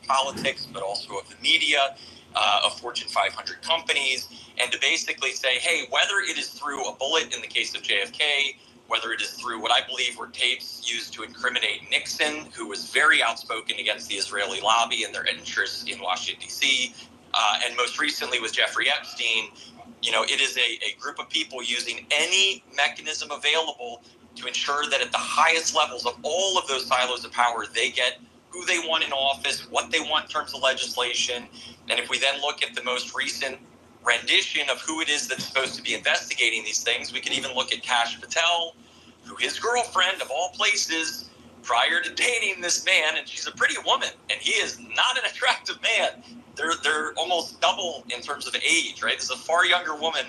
politics, but also of the media, of Fortune 500 companies, and to basically say, hey, whether it is through a bullet in the case of JFK, whether it is through what I believe were tapes used to incriminate Nixon, who was very outspoken against the Israeli lobby and their interests in Washington, D.C., and most recently with Jeffrey Epstein, it is a group of people using any mechanism available to ensure that at the highest levels of all of those silos of power, they get who they want in office, what they want in terms of legislation. And if we then look at the most recent rendition of who it is that's supposed to be investigating these things, we can even look at Kash Patel, who his girlfriend, of all places, prior to dating this man, and she's a pretty woman, and he is not an attractive man. They're almost double in terms of age, right? This is a far younger woman,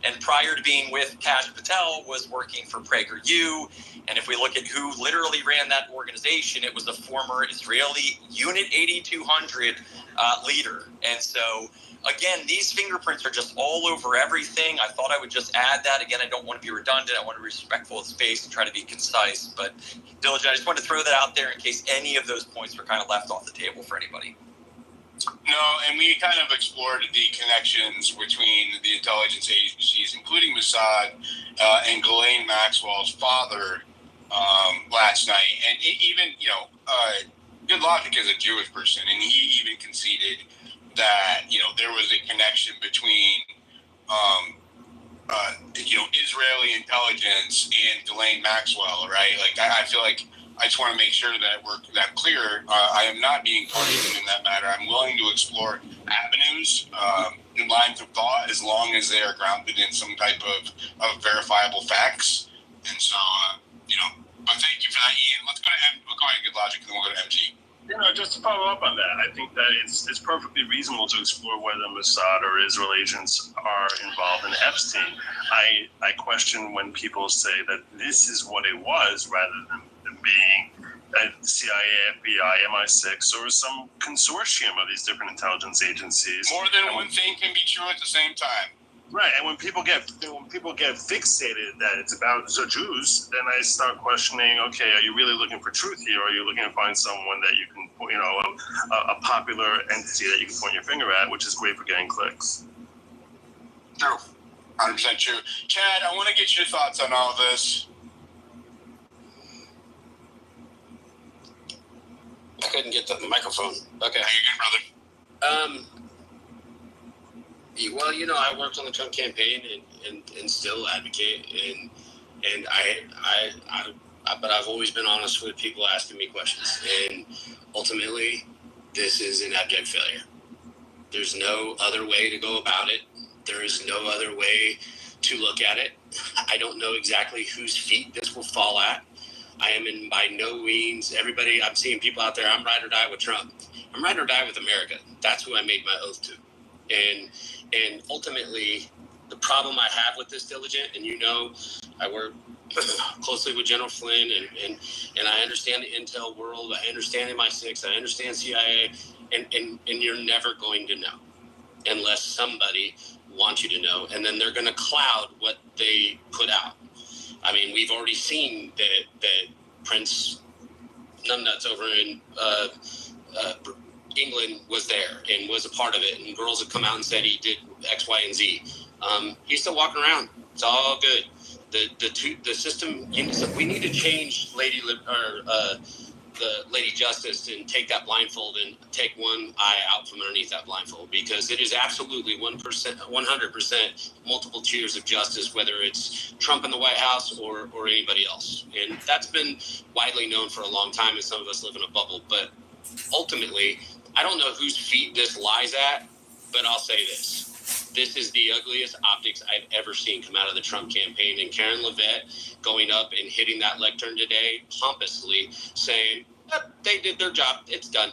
and prior to being with Kash Patel was working for PragerU. And if we look at who literally ran that organization, it was a former Israeli Unit 8200 leader. And so, again, these fingerprints are just all over everything. I thought I would just add that. Again, I don't want to be redundant. I want to be respectful of space and try to be concise. But, Diligent, I just wanted to throw that out there in case any of those points were kind of left off the table for anybody. No, and we kind of explored the connections between the intelligence agencies, including Mossad and Ghislaine Maxwell's father last night. And even, Good Logic is a Jewish person, and he even conceded that, there was a connection between, Israeli intelligence and Ghislaine Maxwell, right? Like, I feel like I just want to make sure that we're that clear. I am not being partisan in that matter. I'm willing to explore avenues and lines of thought as long as they are grounded in some type of verifiable facts. And so, but thank you for that, Ian. Let's go ahead, Good Logic, and then we'll go to MG. Just to follow up on that, I think that it's perfectly reasonable to explore whether Mossad or Israel agents are involved in Epstein. I question when people say that this is what it was rather than being CIA, FBI, MI6, or some consortium of these different intelligence agencies. More than one thing can be true at the same time. Right, and when people get fixated that it's about the Jews, then I start questioning, okay, are you really looking for truth here, or are you looking to find someone that you can, a popular entity that you can point your finger at, which is great for getting clicks? True, 100% true. Chad, I want to get your thoughts on all of this. I couldn't get the microphone. Okay. How you good, brother? Well, I worked on the Trump campaign and still advocate, and but I've always been honest with people asking me questions, and ultimately, this is an abject failure. There's no other way to go about it. There is no other way to look at it. I don't know exactly whose feet this will fall at. I am by no means everybody. I'm seeing people out there. I'm ride or die with Trump. I'm ride or die with America. That's who I made my oath to. And ultimately, the problem I have with this, Diligent, and I work closely with General Flynn, and I understand the intel world. I understand MI6. I understand CIA, and you're never going to know unless somebody wants you to know, and then they're going to cloud what they put out. I mean, we've already seen that Prince Numbnuts over in England was there and was a part of it, and girls have come out and said he did X, Y, and Z. He's still walking around. It's all good. The system. We need to change the Lady Justice and take that blindfold and take one eye out from underneath that blindfold, because it is absolutely 100% multiple tiers of justice, whether it's Trump in the White House or anybody else. And that's been widely known for a long time, and some of us live in a bubble. But ultimately, I don't know whose feet this lies at, but I'll say this. This is the ugliest optics I've ever seen come out of the Trump campaign. And Karen Levette going up and hitting that lectern today, pompously saying, they did their job, it's done.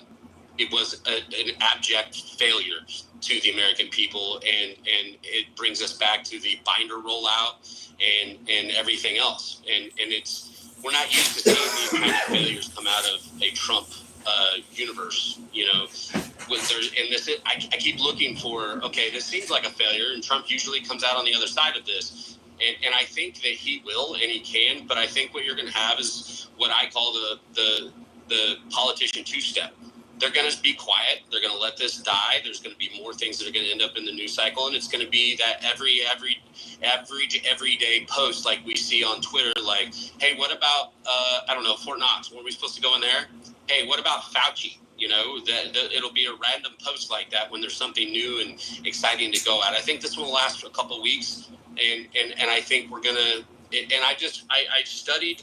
It was an abject failure to the American people, and it brings us back to the binder rollout and everything else. And we're not used to seeing these kind of failures come out of a Trump universe, I keep looking for, okay, this seems like a failure, and Trump usually comes out on the other side of this, and I think that he will and he can, but I think what you're going to have is what I call the politician two-step, they're going to be quiet. They're going to let this die. There's going to be more things that are going to end up in the news cycle, and it's going to be that everyday post like we see on Twitter, like, hey, what about I don't know, Fort Knox? Were we supposed to go in there? Hey, what about Fauci? That it'll be a random post like that when there's something new and exciting to go at. I think this will last for a couple of weeks, and I think we're gonna. And I studied.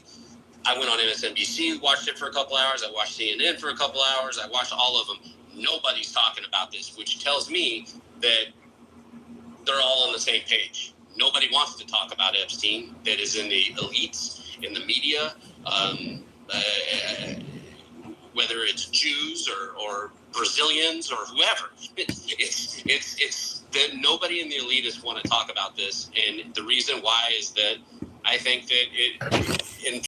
I went on MSNBC, watched it for a couple hours. I watched CNN for a couple hours. I watched all of them. Nobody's talking about this, which tells me that they're all on the same page. Nobody wants to talk about Epstein. That is in the elites, in the media, whether it's Jews or Brazilians or whoever. It's that nobody in the elitists want to talk about this, and the reason why is that I think that it in